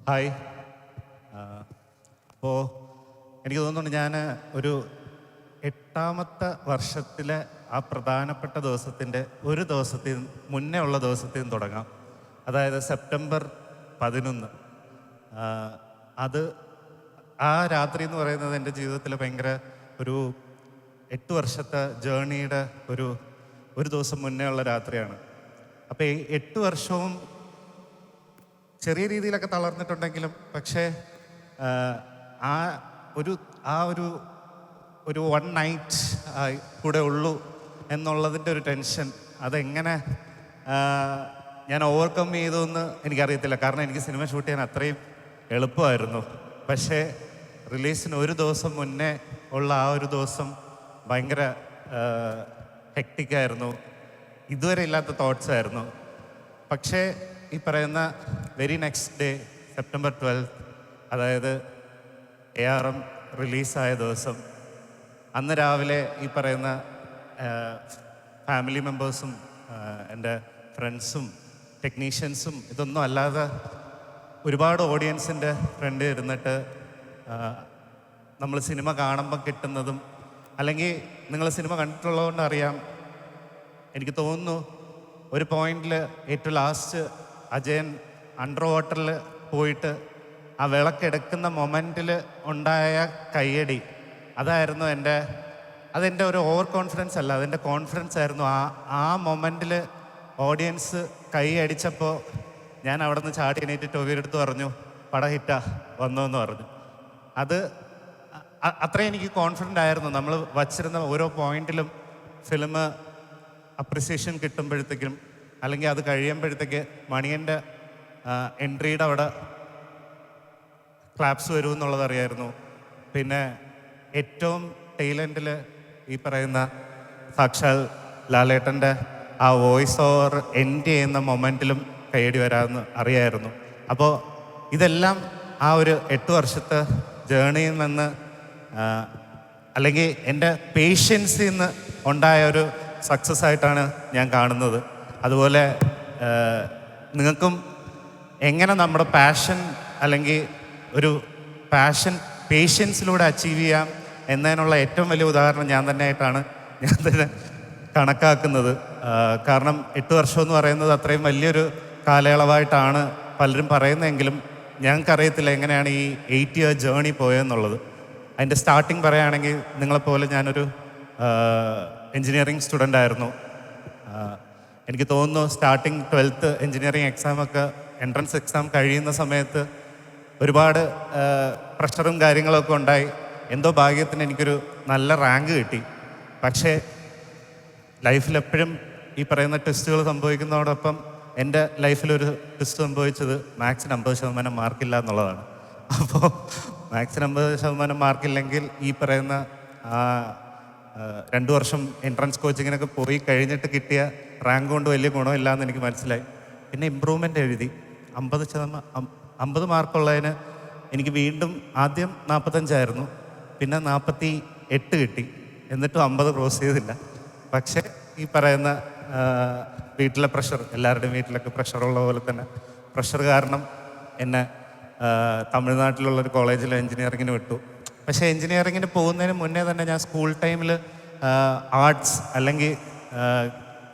Hi. അപ്പോൾ എനിക്ക് തോന്നുന്നുണ്ട് ഞാൻ ഒരു 8ാമത്തെ വർഷത്തിലെ ആ പ്രധാനപ്പെട്ട ദിവസത്തിൻ്റെ ഒരു ദിവസത്തിൽ മുന്നേ ഉള്ള ദിവസത്തിൽ നിന്ന് തുടങ്ങാം. അതായത് സെപ്റ്റംബർ 11. അത് ആ രാത്രി എന്ന് പറയുന്നത് എൻ്റെ ജീവിതത്തിൽ ഭയങ്കര ഒരു 8 വർഷത്തെ ജേർണിയുടെ ഒരു ദിവസം മുന്നേ ഉള്ള രാത്രിയാണ്. അപ്പോൾ ഈ 8 വർഷവും ചെറിയ രീതിയിലൊക്കെ തളർന്നിട്ടുണ്ടെങ്കിലും പക്ഷേ ആ ഒരു വൺ നൈറ്റ് കൂടെ ഉള്ളൂ എന്നുള്ളതിൻ്റെ ഒരു ടെൻഷൻ അതെങ്ങനെ ഞാൻ ഓവർകം ചെയ്തു എന്ന് എനിക്കറിയത്തില്ല. കാരണം എനിക്ക് സിനിമ ഷൂട്ട് ചെയ്യാൻ അത്രയും എളുപ്പമായിരുന്നു. പക്ഷേ റിലീസിന് ഒരു ദിവസം മുന്നേ ഉള്ള ആ ഒരു ദിവസം ഭയങ്കര ഹെക്റ്റിക്കായിരുന്നു. ഇതുവരെ ഇല്ലാത്ത തോട്ട്സ് ആയിരുന്നു. പക്ഷേ ഈ പറയുന്ന വെരി നെക്സ്റ്റ് ഡേ സെപ്റ്റംബർ 12, അതായത് ARM റിലീസായ ദിവസം, അന്ന് രാവിലെ ഈ പറയുന്ന ഫാമിലി മെമ്പേഴ്സും എൻ്റെ ഫ്രണ്ട്സും ടെക്നീഷ്യൻസും ഇതൊന്നും അല്ലാതെ ഒരുപാട് ഓഡിയൻസിൻ്റെ ഫ്രണ്ട് ഇരുന്നിട്ട് നമ്മൾ സിനിമ കാണുമ്പോൾ കിട്ടുന്നതും, അല്ലെങ്കിൽ നിങ്ങൾ സിനിമ കണ്ടിട്ടുള്ളതുകൊണ്ട് അറിയാം, എനിക്ക് തോന്നുന്നു ഒരു പോയിന്റിൽ ഏറ്റവും ലാസ്റ്റ് അജയൻ അണ്ടർ വാട്ടറിൽ പോയിട്ട് ആ വിളക്കെടുക്കുന്ന മൊമെൻറ്റിൽ ഉണ്ടായ കയ്യടി, അതായിരുന്നു അതെൻ്റെ ഒരു ഓവർ കോൺഫിഡൻസ് അല്ല, അതെൻ്റെ കോൺഫിഡൻസ് ആയിരുന്നു. ആ മൊമെൻറ്റിൽ ഓഡിയൻസ് കൈ അടിച്ചപ്പോൾ ഞാൻ അവിടെ നിന്ന് ചാടി എണീറ്റ് ടോവിയെടുത്ത് പറഞ്ഞു, പട ഹിറ്റാ വന്നു എന്ന് പറഞ്ഞു. അത് അത്രയും എനിക്ക് കോൺഫിഡൻ്റ് ആയിരുന്നു. നമ്മൾ വച്ചിരുന്ന ഓരോ പോയിന്റിലും ഫിലിം അപ്രിസിയേഷൻ കിട്ടുമ്പോഴത്തേക്കും, അല്ലെങ്കിൽ അത് കഴിയുമ്പോഴത്തേക്ക് മണിയൻ്റെ എൻട്രിയുടെ അവിടെ ക്ലാപ്സ് വരുമെന്നുള്ളത് അറിയായിരുന്നു. പിന്നെ ഏറ്റവും ടൈലൻഡിൽ ഈ പറയുന്ന സാക്ഷാൽ ലാലേട്ടൻ്റെ ആ വോയിസ് ഓവർ എൻഡ് ചെയ്യുന്ന മൊമെൻറ്റിലും കൈയടി വരാമെന്ന് അറിയായിരുന്നു. അപ്പോൾ ഇതെല്ലാം ആ ഒരു 8 വർഷത്തെ ജേണിയിൽ നിന്ന്, അല്ലെങ്കിൽ എൻ്റെ പേഷ്യൻസിൽ നിന്ന് ഉണ്ടായ ഒരു സക്സസ് ആയിട്ടാണ് ഞാൻ കാണുന്നത്. അതുപോലെ നിങ്ങൾക്കും എങ്ങനെ നമ്മുടെ പാഷൻ അല്ലെങ്കിൽ ഒരു പാഷൻ പേഷ്യൻസിലൂടെ അച്ചീവ് ചെയ്യാം എന്നതിനുള്ള ഏറ്റവും വലിയ ഉദാഹരണം ഞാൻ തന്നെ കണക്കാക്കുന്നത്. കാരണം 8 വർഷം എന്ന് പറയുന്നത് അത്രയും വലിയൊരു കാലയളവായിട്ടാണ് പലരും പറയുന്നതെങ്കിലും ഞങ്ങൾക്കറിയത്തില്ല എങ്ങനെയാണ് ഈ 8 ഇയർ ജേർണി പോയതെന്നുള്ളത്. അതിൻ്റെ സ്റ്റാർട്ടിങ് പറയുകയാണെങ്കിൽ, നിങ്ങളെപ്പോലെ ഞാനൊരു എൻജിനീയറിങ് സ്റ്റുഡൻ്റ് ആയിരുന്നു. എനിക്ക് തോന്നുന്നു സ്റ്റാർട്ടിങ് 12th എൻജിനീയറിങ് എക്സാമൊക്കെ, എൻട്രൻസ് എക്സാം കഴിയുന്ന സമയത്ത് ഒരുപാട് പ്രഷറും കാര്യങ്ങളൊക്കെ ഉണ്ടായി. എന്തോ ഭാഗ്യത്തിന് എനിക്കൊരു നല്ല റാങ്ക് കിട്ടി. പക്ഷേ ലൈഫിലെപ്പോഴും ഈ പറയുന്ന ടെസ്റ്റുകൾ സംഭവിക്കുന്നതോടൊപ്പം എൻ്റെ ലൈഫിലൊരു ടെസ്റ്റ് സംഭവിച്ചത് മാത്സിന് 50% മാർക്കില്ല എന്നുള്ളതാണ്. അപ്പോൾ മാത്സിന് 50% മാർക്കില്ലെങ്കിൽ ഈ പറയുന്ന 2 വർഷം എൻട്രൻസ് കോച്ചിങ്ങിനൊക്കെ പോയി കഴിഞ്ഞിട്ട് കിട്ടിയ റാങ്ക് കൊണ്ട് വലിയ ഗുണമില്ലാന്ന് എനിക്ക് മനസ്സിലായി. പിന്നെ ഇമ്പ്രൂവ്മെൻ്റ് എഴുതി 50 മാർക്കുള്ളതിന് എനിക്ക് വീണ്ടും ആദ്യം 45 പിന്നെ 48 കിട്ടി. എന്നിട്ടും 50 ക്രോസ് ചെയ്തില്ല. പക്ഷേ ഈ പറയുന്ന വീട്ടിലെ പ്രഷർ, എല്ലാവരുടെയും വീട്ടിലൊക്കെ പ്രഷറുള്ള പോലെ തന്നെ പ്രഷർ കാരണം എന്നെ തമിഴ്നാട്ടിലുള്ളൊരു കോളേജിൽ എൻജിനീയറിങ്ങിന് വിട്ടു. പക്ഷേ എൻജിനീയറിങ്ങിന് പോകുന്നതിന് മുന്നേ തന്നെ ഞാൻ സ്കൂൾ ടൈമിൽ ആർട്സ് അല്ലെങ്കിൽ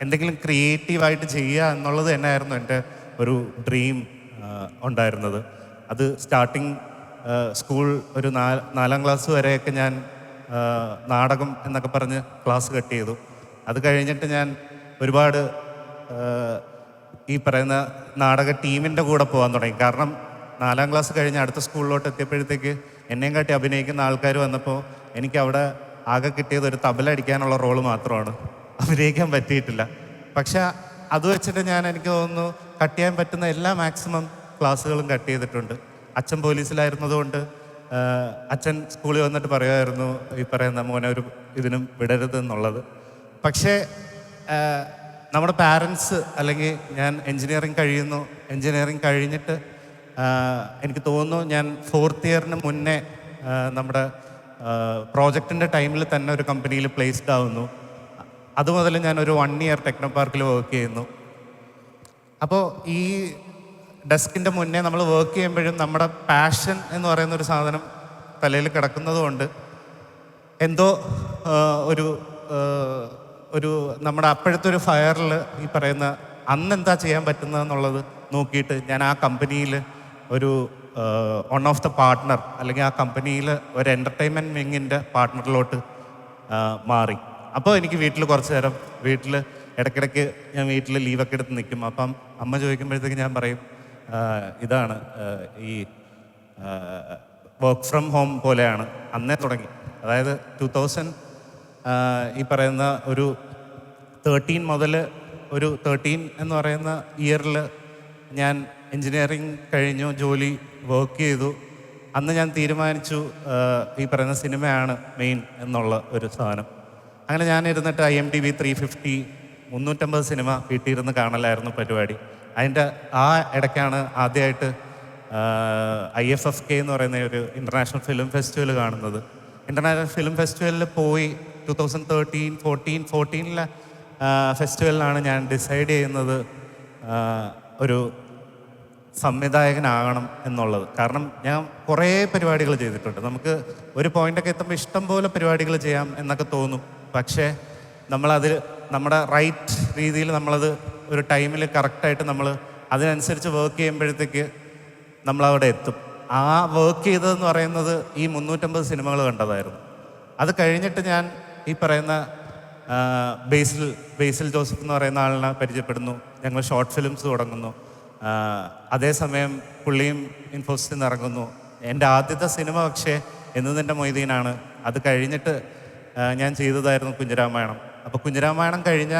എന്തെങ്കിലും ക്രിയേറ്റീവായിട്ട് ചെയ്യുക എന്നുള്ളത് തന്നെയായിരുന്നു എൻ്റെ ഒരു ഡ്രീം ഉണ്ടായിരുന്നത്. അത് സ്റ്റാർട്ടിങ് സ്കൂൾ ഒരു 4ാം ക്ലാസ് വരെയൊക്കെ ഞാൻ നാടകം എന്നൊക്കെ പറഞ്ഞ് ക്ലാസ് കട്ട് ചെയ്തു. അത് കഴിഞ്ഞിട്ട് ഞാൻ ഒരുപാട് ഈ പറയുന്ന നാടക ടീമിൻ്റെ കൂടെ പോകാൻ തുടങ്ങി. കാരണം 4ാം ക്ലാസ് കഴിഞ്ഞ് അടുത്ത സ്കൂളിലോട്ട് എത്തിയപ്പോഴത്തേക്ക് എന്നെയും കാട്ടി അഭിനയിക്കുന്ന ആൾക്കാർ വന്നപ്പോൾ എനിക്ക് അവിടെ ആകെ കിട്ടിയത് ഒരു തബല അടിക്കാനുള്ള റോള് മാത്രമാണ്, അഭിനയിക്കാൻ പറ്റിയിട്ടില്ല. പക്ഷെ അത് വെച്ചിട്ട് എനിക്ക് തോന്നുന്നു കട്ട് ചെയ്യാൻ പറ്റുന്ന എല്ലാ മാക്സിമം ക്ലാസ്സുകളും കട്ട് ചെയ്തിട്ടുണ്ട്. അച്ഛൻ പോലീസിലായിരുന്നതുകൊണ്ട് അച്ഛൻ സ്കൂളിൽ വന്നിട്ട് പറയുമായിരുന്നു, ഈ പറയുന്ന മോനെ ഒരു ഇതിനും വിടരുത് എന്നുള്ളത്. പക്ഷേ നമ്മുടെ പാരൻസ്, അല്ലെങ്കിൽ ഞാൻ എൻജിനീയറിങ് കഴിഞ്ഞിട്ട് എനിക്ക് തോന്നുന്നു ഞാൻ 4th ഇയറിന് മുന്നേ നമ്മുടെ പ്രോജക്റ്റിൻ്റെ ടൈമിൽ തന്നെ ഒരു കമ്പനിയിൽ പ്ലേസ്ഡ് ആവുന്നു. അതുമുതൽ ഞാനൊരു 1 ഇയർ ടെക്നോ പാർക്കിൽ വർക്ക് ചെയ്യുന്നു. അപ്പോൾ ഈ ഡെസ്കിൻ്റെ മുന്നേ നമ്മൾ വർക്ക് ചെയ്യുമ്പോഴും നമ്മുടെ പാഷൻ എന്ന് പറയുന്ന ഒരു സാധനം തലയിൽ കിടക്കുന്നതുകൊണ്ട് എന്തോ ഒരു ഒരു നമ്മുടെ അപ്പോഴത്തെ ഒരു ഫയറിൽ ഈ പറയുന്ന അന്ന് എന്താ ചെയ്യാൻ പറ്റുന്നതെന്നുള്ളത് നോക്കിയിട്ട് ഞാൻ ആ കമ്പനിയിൽ ഒരു വൺ ഓഫ് ദ പാർട്ട്ണർ അല്ലെങ്കിൽ ആ കമ്പനിയിൽ ഒരു എൻ്റർടൈൻമെൻറ്റ് വിങ്ങിൻ്റെ പാർട്ട്ണറിലോട്ട് മാറി. അപ്പോൾ എനിക്ക് വീട്ടിൽ കുറച്ച് നേരം ഇടയ്ക്കിടയ്ക്ക് ഞാൻ വീട്ടിൽ ലീവൊക്കെ എടുത്ത് നിൽക്കും. അപ്പം അമ്മ ചോദിക്കുമ്പോഴത്തേക്ക് ഞാൻ പറയും ഇതാണ് ഈ വർക്ക് ഫ്രം ഹോം പോലെയാണ്. അന്നേ തുടങ്ങി, അതായത് 2000 ഈ പറയുന്ന ഒരു 13 മുതൽ ഒരു 13 എന്ന് പറയുന്ന ഇയറിൽ ഞാൻ എൻജിനീയറിങ് കഴിഞ്ഞു, ജോലി വർക്ക് ചെയ്തു. അന്ന് ഞാൻ തീരുമാനിച്ചു ഈ പറയുന്ന സിനിമയാണ് മെയിൻ എന്നുള്ള ഒരു സാധനം. അങ്ങനെ ഞാൻ ഇരുന്നിട്ട് IMDb 350 350 സിനിമ വീട്ടിലിരുന്ന് കാണലായിരുന്നു പരിപാടി. അതിൻ്റെ ആ ഇടയ്ക്കാണ് ആദ്യമായിട്ട് IFFK എന്ന് പറയുന്ന ഒരു ഇൻ്റർനാഷണൽ ഫിലിം ഫെസ്റ്റിവൽ കാണുന്നത്. ഇൻ്റർനാഷണൽ ഫിലിം ഫെസ്റ്റിവലിൽ പോയി 2014 ഫെസ്റ്റിവലിലാണ് ഞാൻ ഡിസൈഡ് ചെയ്യുന്നത് ഒരു സംവിധായകനാകണം എന്നുള്ളത്. കാരണം ഞാൻ കുറേ പരിപാടികൾ ചെയ്തിട്ടുണ്ട്. നമുക്ക് ഒരു പോയിൻ്റൊക്കെ എത്തുമ്പോൾ ഇഷ്ടം പോലെ പരിപാടികൾ ചെയ്യാം എന്നൊക്കെ തോന്നും. പക്ഷേ നമ്മളത് നമ്മുടെ റൈറ്റ് രീതിയിൽ നമ്മളത് ഒരു ടൈമിൽ കറക്റ്റായിട്ട് നമ്മൾ അതിനനുസരിച്ച് വർക്ക് ചെയ്യുമ്പോഴത്തേക്ക് നമ്മളവിടെ എത്തും. ആ വർക്ക് ചെയ്തതെന്ന് പറയുന്നത് ഈ 350 സിനിമകൾ കണ്ടതായിരുന്നു. അത് കഴിഞ്ഞിട്ട് ഞാൻ ഈ പറയുന്ന ബേസിൽ ജോസഫ് എന്ന് പറയുന്ന ആളിനെ പരിചയപ്പെടുന്നു. ഞങ്ങൾ ഷോർട്ട് ഫിലിംസ് തുടങ്ങുന്നു. അതേസമയം പുള്ളിയും ഇൻഫോസിസിൽ നിന്ന് ഇറങ്ങുന്നു. എൻ്റെ ആദ്യത്തെ സിനിമ പക്ഷേ എന്നതിൻ്റെ മൊയ്തീനാണ്. അത് കഴിഞ്ഞിട്ട് ഞാൻ ചെയ്തതായിരുന്നു കുഞ്ഞിരാമായണം. അപ്പോൾ കുഞ്ഞിരാമായണം കഴിഞ്ഞ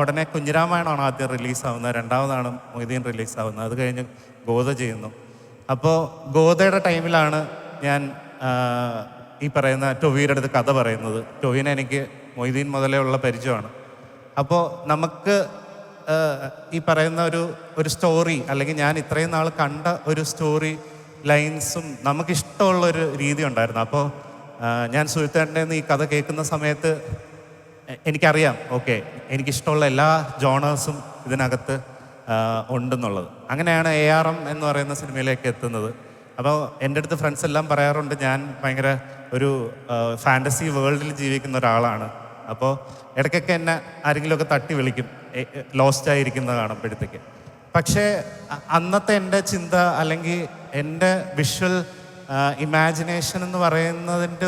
ഉടനെ കുഞ്ഞിരാമായണമാണ് ആദ്യം റിലീസാവുന്നത്, രണ്ടാമതാണ് മൊയ്തീൻ റിലീസാവുന്നത്. അത് കഴിഞ്ഞ് ഗോദ ചെയ്യുന്നു. അപ്പോൾ ഗോദയുടെ ടൈമിലാണ് ഞാൻ ഈ പറയുന്ന ടൊവിയുടെ അടുത്ത് കഥ പറയുന്നത്. ടൊവിനെ എനിക്ക് മൊയ്തീൻ മുതലേ ഉള്ള പരിചയമാണ്. അപ്പോൾ നമുക്ക് ഈ പറയുന്ന ഒരു സ്റ്റോറി അല്ലെങ്കിൽ ഞാൻ ഇത്രയും നാൾ കണ്ട ഒരു സ്റ്റോറി ലൈൻസും നമുക്കിഷ്ടമുള്ളൊരു രീതി ഉണ്ടായിരുന്നു. അപ്പോൾ ഞാൻ സുഹൃത്തേട്ടൻ്റെ ഈ കഥ കേൾക്കുന്ന സമയത്ത് എനിക്കറിയാം, ഓക്കെ, എനിക്കിഷ്ടമുള്ള എല്ലാ ജോണേഴ്സും ഇതിനകത്ത് ഉണ്ടെന്നുള്ളത്. അങ്ങനെയാണ് ARM എന്ന് പറയുന്ന സിനിമയിലേക്ക് എത്തുന്നത്. അപ്പോൾ എൻ്റെ അടുത്ത് ഫ്രണ്ട്സ് എല്ലാം പറയാറുണ്ട് ഞാൻ ഭയങ്കര ഒരു ഫാൻറ്റസി വേൾഡിൽ ജീവിക്കുന്ന ഒരാളാണ്. അപ്പോൾ ഇടയ്ക്കൊക്കെ എന്നെ ആരെങ്കിലുമൊക്കെ തട്ടി വിളിക്കും ലോസ്റ്റായിരിക്കുന്നത് കാണുമ്പോഴത്തേക്ക്. പക്ഷേ അന്നത്തെ എൻ്റെ ചിന്ത അല്ലെങ്കിൽ എൻ്റെ വിഷ്വൽ ഇമാജിനേഷൻ എന്ന് പറയുന്നതിൻ്റെ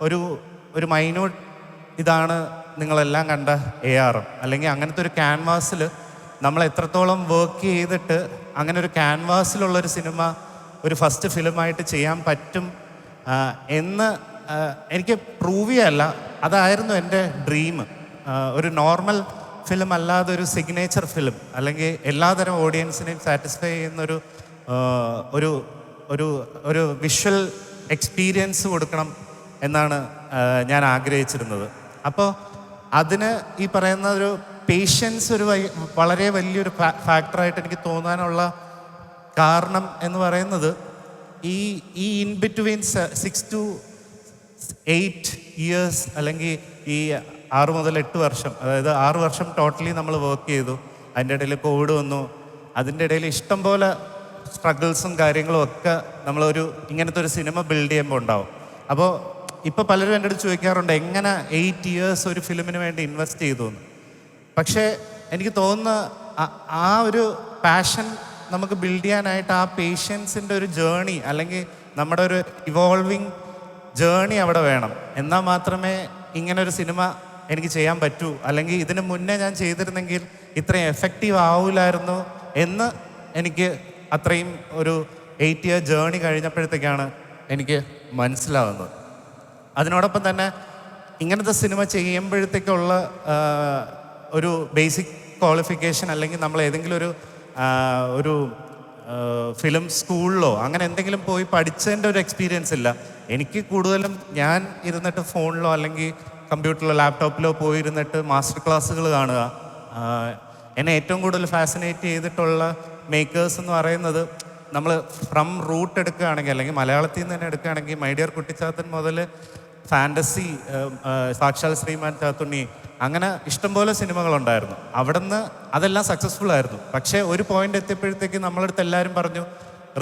ഒരു മൈന്യൂട്ട് ഇതാണ് നിങ്ങളെല്ലാം കണ്ട ARM. അല്ലെങ്കിൽ അങ്ങനത്തെ ഒരു ക്യാൻവാസിൽ നമ്മൾ എത്രത്തോളം വർക്ക് ചെയ്തിട്ട് അങ്ങനെ ഒരു ക്യാൻവാസിലുള്ളൊരു സിനിമ ഒരു ഫസ്റ്റ് ഫിലിമായിട്ട് ചെയ്യാൻ പറ്റും എന്ന് എനിക്ക് പ്രൂവ് ചെയ്യല്ല, അതായിരുന്നു എൻ്റെ ഡ്രീം. ഒരു നോർമൽ ഫിലിം അല്ലാതെ ഒരു സിഗ്നേച്ചർ ഫിലിം അല്ലെങ്കിൽ എല്ലാതരം ഓഡിയൻസിനെയും സാറ്റിസ്ഫൈ ചെയ്യുന്നൊരു ഒരു വിഷ്വൽ എക്സ്പീരിയൻസ് കൊടുക്കണം എന്നാണ് ഞാൻ ആഗ്രഹിച്ചിരുന്നത്. അപ്പോൾ അതിന് ഈ പറയുന്ന ഒരു പേഷ്യൻസ് വളരെ വലിയൊരു ഫാക്ടറായിട്ട് എനിക്ക് തോന്നാനുള്ള കാരണം എന്ന് പറയുന്നത് ഈ ഇൻ ബിറ്റ്വീൻ 6 to 8 ഇയേഴ്സ് അല്ലെങ്കിൽ ഈ 6 മുതൽ 8 വർഷം, അതായത് 6 വർഷം ടോട്ടലി നമ്മൾ വർക്ക് ചെയ്തു. അതിൻ്റെ ഇടയിൽ കോവിഡ് വന്നു. അതിൻ്റെ ഇടയിൽ ഇഷ്ടം പോലെ സ്ട്രഗിൾസും കാര്യങ്ങളും ഒക്കെ നമ്മളൊരു ഇങ്ങനത്തെ ഒരു സിനിമ ബിൽഡ് ചെയ്യുമ്പോൾ ഉണ്ടാവും. അപ്പോൾ ഇപ്പോൾ പലരും എൻ്റെ അടുത്ത് ചോദിക്കാറുണ്ട് എങ്ങനെ 8 ഇയേഴ്സ് ഒരു ഫിലിമിന് വേണ്ടി ഇൻവെസ്റ്റ് ചെയ്തു എന്ന്. പക്ഷേ എനിക്ക് തോന്നുന്ന ആ ഒരു പാഷൻ നമുക്ക് ബിൽഡ് ചെയ്യാനായിട്ട് ആ പേഷ്യൻസിൻ്റെ ഒരു ജേണി അല്ലെങ്കിൽ നമ്മുടെ ഒരു ഇവോൾവിങ് ജേണി അവിടെ വേണം. എന്നാൽ മാത്രമേ ഇങ്ങനൊരു സിനിമ എനിക്ക് ചെയ്യാൻ പറ്റൂ. അല്ലെങ്കിൽ ഇതിന് മുന്നേ ഞാൻ ചെയ്തിരുന്നെങ്കിൽ ഇത്രയും എഫക്റ്റീവ് ആവില്ലായിരുന്നു എന്ന് എനിക്ക് അത്രയും ഒരു 8 ഇയർ ജേണി കഴിഞ്ഞപ്പോഴത്തേക്കാണ് എനിക്ക് മനസ്സിലാവുന്നത്. അതിനോടൊപ്പം തന്നെ ഇങ്ങനത്തെ സിനിമ ചെയ്യുമ്പോഴത്തേക്കുള്ള ഒരു ബേസിക് ക്വാളിഫിക്കേഷൻ അല്ലെങ്കിൽ നമ്മൾ ഏതെങ്കിലും ഒരു ഫിലിം സ്കൂളിലോ അങ്ങനെ എന്തെങ്കിലും പോയി പഠിച്ചതിൻ്റെ ഒരു എക്സ്പീരിയൻസ് ഇല്ല. എനിക്ക് കൂടുതലും ഞാൻ ഇരുന്നിട്ട് ഫോണിലോ അല്ലെങ്കിൽ കമ്പ്യൂട്ടറിലോ ലാപ്ടോപ്പിലോ പോയിരുന്നിട്ട് മാസ്റ്റർ ക്ലാസ്സുകൾ കാണുക. എന്നെ ഏറ്റവും കൂടുതൽ ഫാസിനേറ്റ് ചെയ്തിട്ടുള്ള മേക്കേഴ്സ് എന്ന് പറയുന്നത് നമ്മൾ ഫ്രം റൂട്ട് എടുക്കുകയാണെങ്കിൽ അല്ലെങ്കിൽ മലയാളത്തിൽ നിന്ന് തന്നെ എടുക്കുകയാണെങ്കിൽ മൈ ഡിയർ കുട്ടിച്ചാത്തൻ മുതൽ ഫാൻറ്റസി സാക്ഷാൽ ശ്രീമാൻ ചാത്തുണ്ണി, അങ്ങനെ ഇഷ്ടംപോലെ സിനിമകളുണ്ടായിരുന്നു. അവിടുന്ന് അതെല്ലാം സക്സസ്ഫുൾ ആയിരുന്നു. പക്ഷേ ഒരു പോയിന്റ് എത്തിയപ്പോഴത്തേക്ക് നമ്മളടുത്ത് എല്ലാവരും പറഞ്ഞു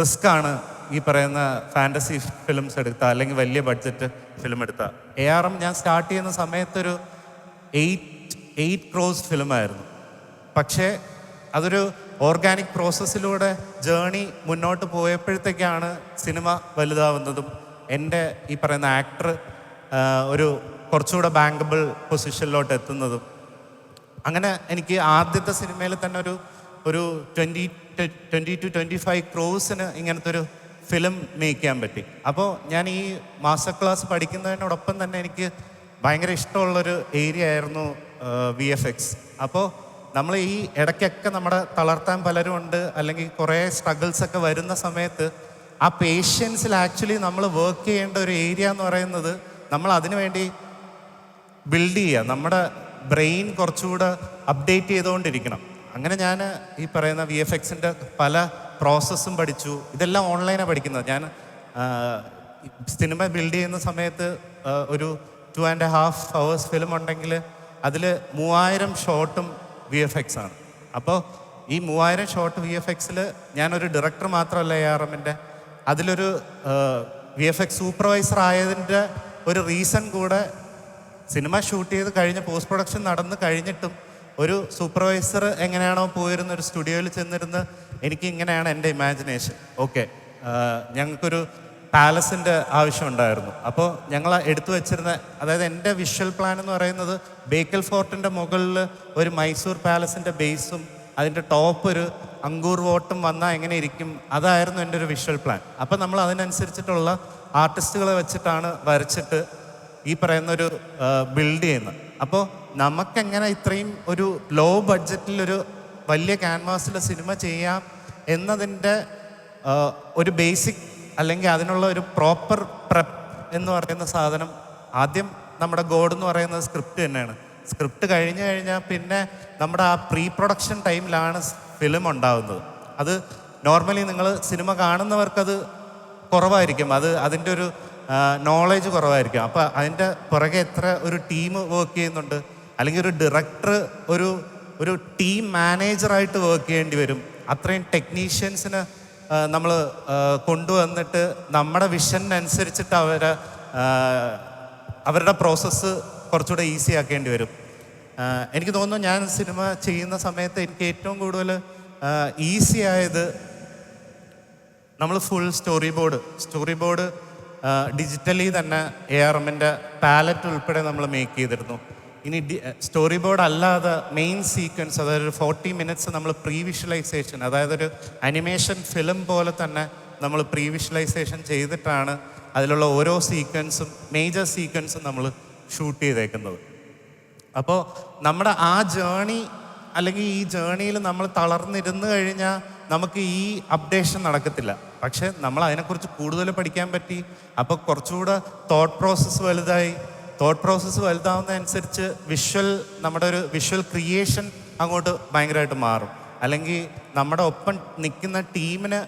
റിസ്ക് ആണ് ഈ പറയുന്ന ഫാൻറ്റസി ഫിലിംസ് എടുത്താൽ അല്ലെങ്കിൽ വലിയ ബഡ്ജറ്റ് ഫിലിം എടുത്താൽ. ARM ഞാൻ സ്റ്റാർട്ട് ചെയ്യുന്ന സമയത്തൊരു 8 ക്രോസ് ഫിലിമായിരുന്നു. പക്ഷേ അതൊരു ഓർഗാനിക് പ്രോസസ്സിലൂടെ ജേണി മുന്നോട്ട് പോയപ്പോഴത്തേക്കാണ് സിനിമ വലുതാവുന്നതും എൻ്റെ ഈ പറയുന്ന ആക്ടർ ഒരു കുറച്ചുകൂടെ ബാങ്കബിൾ പൊസിഷനിലോട്ട് എത്തുന്നതും. അങ്ങനെ എനിക്ക് ആദ്യത്തെ സിനിമയിൽ തന്നെ ഒരു 20 to 25 ക്രോസിന് ഇങ്ങനത്തെ ഒരു ഫിലിം മേക്ക് ചെയ്യാൻ പറ്റി. അപ്പോൾ ഞാൻ ഈ മാസ്റ്റർ ക്ലാസ് പഠിക്കുന്നതിനോടൊപ്പം തന്നെ എനിക്ക് ഭയങ്കര ഇഷ്ടമുള്ളൊരു ഏരിയ ആയിരുന്നു VFX. അപ്പോൾ നമ്മൾ ഈ ഇടയ്ക്കൊക്കെ നമ്മുടെ തളർത്താൻ പലരും ഉണ്ട്, അല്ലെങ്കിൽ കുറേ സ്ട്രഗിൾസൊക്കെ വരുന്ന സമയത്ത് ആ പേഷ്യൻസിൽ ആക്ച്വലി നമ്മൾ വർക്ക് ചെയ്യേണ്ട ഒരു ഏരിയ എന്ന് പറയുന്നത് നമ്മൾ അതിനു വേണ്ടി ബിൽഡ് ചെയ്യുക, നമ്മുടെ ബ്രെയിൻ കുറച്ചുകൂടെ അപ്ഡേറ്റ് ചെയ്തുകൊണ്ടിരിക്കണം. അങ്ങനെ ഞാൻ ഈ പറയുന്ന VFXൻ്റെ പല പ്രോസസ്സും പഠിച്ചു. ഇതെല്ലാം ഓൺലൈനാണ് പഠിക്കുന്നത്. ഞാൻ സിനിമ ബിൽഡ് ചെയ്യുന്ന സമയത്ത് ഒരു 2.5 hours ഫിലിം ഉണ്ടെങ്കിൽ അതിൽ 3000 ഷോട്ടും VFX ആണ്. അപ്പോൾ ഈ 3000 ഷോട്ട് VFXൽ ഞാനൊരു ഡയറക്ടർ മാത്രമല്ല ARMൻ്റെ, അതിലൊരു VFX സൂപ്പർവൈസർ ആയതിൻ്റെ ഒരു റീസൺ കൂടെ സിനിമ ഷൂട്ട് ചെയ്ത് കഴിഞ്ഞ് പോസ്റ്റ് പ്രൊഡക്ഷൻ നടന്ന് കഴിഞ്ഞിട്ടും ഒരു സൂപ്പർവൈസർ എങ്ങനെയാണോ പോയിരുന്ന ഒരു സ്റ്റുഡിയോയിൽ ചെന്നിരുന്ന് എനിക്ക് ഇങ്ങനെയാണ് എൻ്റെ ഇമാജിനേഷൻ. ഓക്കെ, ഞങ്ങൾക്കൊരു പാലസിൻ്റെ ആവശ്യമുണ്ടായിരുന്നു. അപ്പോൾ ഞങ്ങൾ എടുത്തു വെച്ചിരുന്ന, അതായത് എൻ്റെ വിഷ്വൽ പ്ലാൻ എന്ന് പറയുന്നത് ബേക്കൽ ഫോർട്ടിൻ്റെ മുകളിൽ ഒരു മൈസൂർ പാലസിൻ്റെ ബേസും അതിൻ്റെ ടോപ്പ് ഒരു അങ്കൂർ വോട്ടും വന്നാൽ എങ്ങനെ ഇരിക്കും, അതായിരുന്നു എൻ്റെ ഒരു വിഷ്വൽ പ്ലാൻ. അപ്പോൾ നമ്മൾ അതിനനുസരിച്ചിട്ടുള്ള ആർട്ടിസ്റ്റുകളെ വെച്ചിട്ടാണ് വരച്ചിട്ട് ഈ പറയുന്നൊരു ബിൽഡ് ചെയ്യുന്നത്. അപ്പോൾ നമുക്കെങ്ങനെ ഇത്രയും ഒരു ലോ ബഡ്ജറ്റിലൊരു വലിയ ക്യാൻവാസിൽ സിനിമ ചെയ്യാം എന്നതിൻ്റെ ഒരു ബേസിക് അല്ലെങ്കിൽ അതിനുള്ള ഒരു പ്രോപ്പർ പ്രെപ്പ് എന്ന് പറയുന്ന സാധനം ആദ്യം നമ്മുടെ ഗോഡ് എന്ന് പറയുന്നത് സ്ക്രിപ്റ്റ് തന്നെയാണ്. സ്ക്രിപ്റ്റ് കഴിഞ്ഞു കഴിഞ്ഞാൽ പിന്നെ നമ്മുടെ ആ പ്രീ പ്രൊഡക്ഷൻ ടൈമിലാണ് ഫിലിം ഉണ്ടാകുന്നത്. അത് നോർമലി നിങ്ങൾ സിനിമ കാണുന്നവർക്കത് കുറവായിരിക്കും, അതിൻ്റെ ഒരു നോളേജ് കുറവായിരിക്കും. അപ്പോൾ അതിൻ്റെ പുറകെ എത്ര ഒരു ടീം വർക്ക് ചെയ്യുന്നുണ്ട്, അല്ലെങ്കിൽ ഒരു ഡയറക്ടർ ഒരു ടീം മാനേജറായിട്ട് വർക്ക് ചെയ്യേണ്ടി വരും. അത്രയും ടെക്നീഷ്യൻസിന് നമ്മൾ കൊണ്ടുവന്നിട്ട് നമ്മുടെ വിഷനനുസരിച്ചിട്ട് അവരുടെ പ്രോസസ്സ് കുറച്ചുകൂടെ ഈസി ആക്കേണ്ടി വരും. എനിക്ക് തോന്നുന്നു ഞാൻ സിനിമ ചെയ്യുന്ന സമയത്ത് എനിക്ക് ഏറ്റവും കൂടുതൽ ഈസി ആയത് നമ്മൾ ഫുൾ സ്റ്റോറി ബോർഡ് ഡിജിറ്റലി തന്നെ ARMൻ്റെ പാലറ്റ് ഉൾപ്പെടെ നമ്മൾ മേക്ക് ചെയ്തിരുന്നു. ഇനി സ്റ്റോറി ബോർഡ് അല്ലാതെ മെയിൻ സീക്വൻസ്, അതായത് ഒരു 40 minutes നമ്മൾ പ്രീ വിഷ്വലൈസേഷൻ, അതായത് ഒരു അനിമേഷൻ ഫിലിം പോലെ തന്നെ നമ്മൾ പ്രീ വിഷ്വലൈസേഷൻ ചെയ്തിട്ടാണ് അതിലുള്ള ഓരോ സീക്വൻസും മേജർ സീക്വൻസും നമ്മൾ ഷൂട്ട് ചെയ്തേക്കുന്നത്. അപ്പോൾ നമ്മുടെ ആ ജേണി, അല്ലെങ്കിൽ ഈ ജേണിയിൽ നമ്മൾ തളർന്നിരുന്നു കഴിഞ്ഞാൽ നമുക്ക് ഈ അപ്ഡേഷൻ നടക്കത്തില്ല. പക്ഷെ നമ്മൾ അതിനെക്കുറിച്ച് കൂടുതൽ പഠിക്കാൻ പറ്റി. അപ്പോൾ കുറച്ചുകൂടെ തോട്ട് പ്രോസസ്സ് വലുതാവുന്നതനുസരിച്ച് നമ്മുടെ ഒരു വിഷ്വൽ ക്രിയേഷൻ അങ്ങോട്ട് ഭയങ്കരമായിട്ട് മാറും. അല്ലെങ്കിൽ നമ്മുടെ ഒപ്പം നിൽക്കുന്ന ടീമിന്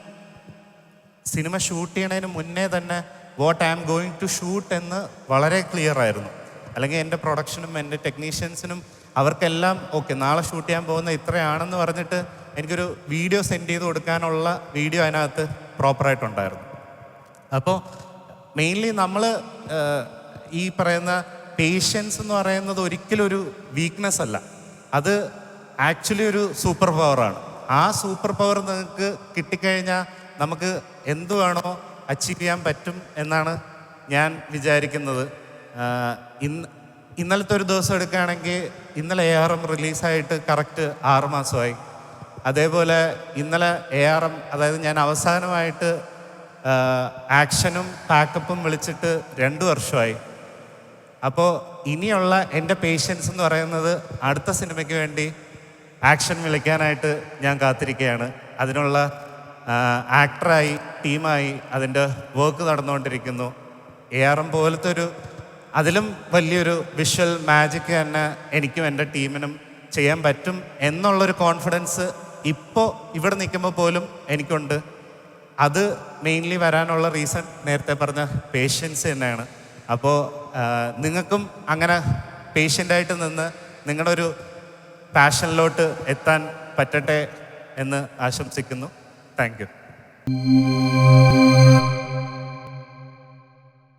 സിനിമ ഷൂട്ട് ചെയ്യണതിന് മുന്നേ തന്നെ what I am going to shoot എന്ന് വളരെ ക്ലിയർ ആയിരുന്നു. അല്ലെങ്കിൽ എൻ്റെ പ്രൊഡക്ഷനും എൻ്റെ ടെക്നീഷ്യൻസിനും അവർക്കെല്ലാം ഓക്കെ നാളെ ഷൂട്ട് ചെയ്യാൻ പോകുന്ന ഇത്രയാണെന്ന് പറഞ്ഞിട്ട് എനിക്കൊരു വീഡിയോ സെൻഡ് ചെയ്ത് കൊടുക്കാനുള്ള വീഡിയോ അതിനകത്ത് പ്രോപ്പറായിട്ടുണ്ടായിരുന്നു. അപ്പോൾ മെയിൻലി നമ്മൾ ഈ പറയുന്ന പേഷ്യൻസ് എന്ന് പറയുന്നത് ഒരിക്കലും ഒരു വീക്ക്നെസ് അല്ല, അത് ആക്ച്വലി ഒരു സൂപ്പർ പവറാണ്. ആ സൂപ്പർ പവർ നിങ്ങൾക്ക് കിട്ടിക്കഴിഞ്ഞാൽ നമുക്ക് എന്ത് വേണോ അച്ചീവ് ചെയ്യാൻ പറ്റും എന്നാണ് ഞാൻ വിചാരിക്കുന്നത്. ഇന്നലത്തെ ഒരു ദിവസം എടുക്കുകയാണെങ്കിൽ ഇന്നലെ ARM റിലീസായിട്ട് കറക്റ്റ് 6 മാസമായി. അതേപോലെ ഇന്നലെ ARM, അതായത് ഞാൻ അവസാനമായിട്ട് ആക്ഷനും പാക്കപ്പും വിളിച്ചിട്ട് 2 വർഷമായി. അപ്പോൾ ഇനിയുള്ള എൻ്റെ പേഷ്യൻസ് എന്ന് പറയുന്നത് അടുത്ത സിനിമയ്ക്ക് വേണ്ടി ആക്ഷൻ വിളിക്കാനായിട്ട് ഞാൻ കാത്തിരിക്കുകയാണ്. അതിനുള്ള ആക്ടറായി ടീമായി അതിൻ്റെ വർക്ക് നടന്നുകൊണ്ടിരിക്കുന്നു. ARM പോലത്തെ അതിലും വലിയൊരു വിഷ്വൽ മാജിക് തന്നെ എനിക്കും എൻ്റെ ടീമിനും ചെയ്യാൻ പറ്റും എന്നുള്ളൊരു കോൺഫിഡൻസ് ഇപ്പോൾ ഇവിടെ നിൽക്കുമ്പോൾ പോലും എനിക്കുണ്ട്. അത് മെയിൻലി വരാനുള്ള റീസൺ നേരത്തെ പറഞ്ഞ പേഷ്യൻസ് തന്നെയാണ്. അപ്പോൾ നിങ്ങൾക്കും അങ്ങനെ പേഷ്യൻ്റായിട്ട് നിന്ന് നിങ്ങളുടെ ഒരു പാഷനിലോട്ട് എത്താൻ പറ്റട്ടെ എന്ന് ആശംസിക്കുന്നു. Thank you.